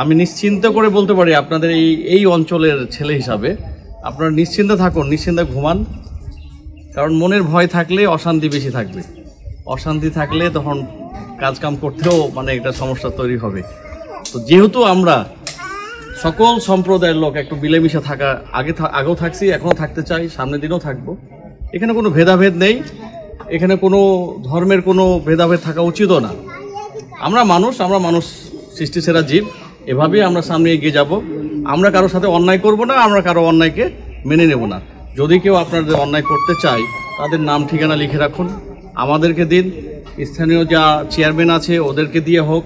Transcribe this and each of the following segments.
আমি নিশ্চিন্ত করে বলতে পারি আপনাদের এই অঞ্চলের ছেলে হিসাবে আপনারা নিশ্চিন্তে থাকুন, নিশ্চিন্তে ঘুমান। কারণ মনের ভয় থাকলে অশান্তি বেশি থাকবে, অশান্তি থাকলে তখন কাজকাম করতেও মানে একটা সমস্যা তৈরি হবে। তো যেহেতু আমরা সকল সম্প্রদায়ের লোক একটু মিলেমিশে থাকা, আগেও থাকছি, এখনও থাকতে চাই, সামনের দিনও থাকবো। এখানে কোনো ভেদাভেদ নেই, এখানে কোনো ধর্মের কোনো ভেদাভেদ থাকা উচিতও না। আমরা মানুষ সৃষ্টি সেরা জীব, এভাবেই আমরা সামনে এগিয়ে যাব। আমরা কারোর সাথে অন্যায় করব না, আমরা কারো অন্যায়কে মেনে নেব না। যদি কেউ আপনাদের অন্যায় করতে চায় তাদের নাম ঠিকানা লিখে রাখুন, আমাদেরকে দিন, স্থানীয় যা চেয়ারম্যান আছে ওদেরকে দিয়ে হোক,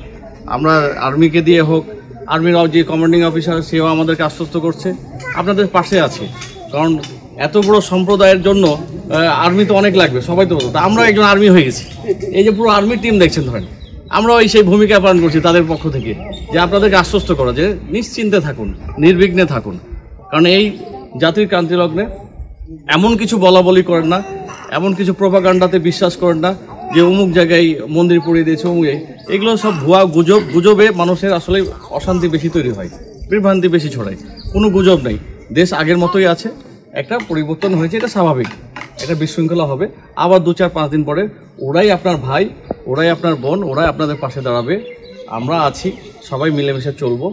আমরা আর্মিকে দিয়ে হোক, আর্মির যে কমান্ডিং অফিসার সেও আমাদেরকে আশ্বস্ত করছে আপনাদের পাশে আছে। কারণ এত বড় সম্প্রদায়ের জন্য আর্মি তো অনেক লাগবে, সবাই তো আমরা একজন আর্মি হয়ে গেছি। এই যে পুরো আর্মি টিম দেখছেন, ধরেন আমরাও সেই ভূমিকা পালন করছি তাদের পক্ষ থেকে, যে আপনাদেরকে আশ্বস্ত করা যে নিশ্চিন্তে থাকুন, নির্বিঘ্নে থাকুন। কারণ এই জাতির ক্রান্তিলগ্নে এমন কিছু বলাবলি করেন না, এমন কিছু প্রোপাগান্ডাতে বিশ্বাস করেন না যে অমুক জায়গায় মন্দির পড়িয়ে দিয়েছে অমুক, এগুলো সব ভুয়া গুজবে মানুষের আসলে অশান্তি বেশি তৈরি হয়, বিভ্রান্তি বেশি ছড়ায়। কোনো গুজব নেই, দেশ আগের মতোই আছে, একটা পরিবর্তন হয়েছে, এটা স্বাভাবিক। এটা বিশৃঙ্খলা হবে, আবার 2-4-5 দিন পরে ওরাই আপনার ভাই, ওরাই আপনার বোন, ওরাই আপনাদের পাশে দাঁড়াবে। আমরা আছি, সবাই মিলেমিশে চলবো,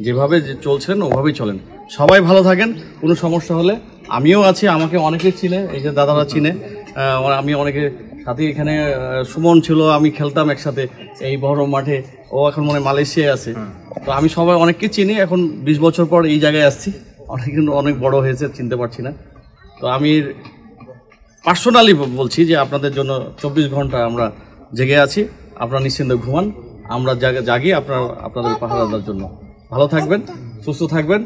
যেভাবে চলছেন ওভাবেই চলেন। সবাই ভালো থাকেন। কোনো সমস্যা হলে আমিও আছি, আমাকে অনেকে চিনে, এই যে দাদারা চিনে, আমি অনেকে সাথে, এখানে সুমন ছিল, আমি খেলতাম একসাথে এই বড় মাঠে, ও এখন মনে মালয়েশিয়ায় আছে। তো আমি সবাই অনেককে চিনি, এখন 20 বছর পর এই জায়গায় আসছি, অনেক বড় হয়েছে, চিনতে পারছি না। তো আমি পার্সোনালি বলছি যে আপনাদের জন্য 24 ঘন্টা আমরা জেগে আছি, আপনারা নিশ্চিন্তে ঘুমান, আমরা জাগি আপনাদের পাহারা দেওয়ার জন্য। ভালো থাকবেন, সুস্থ থাকবেন।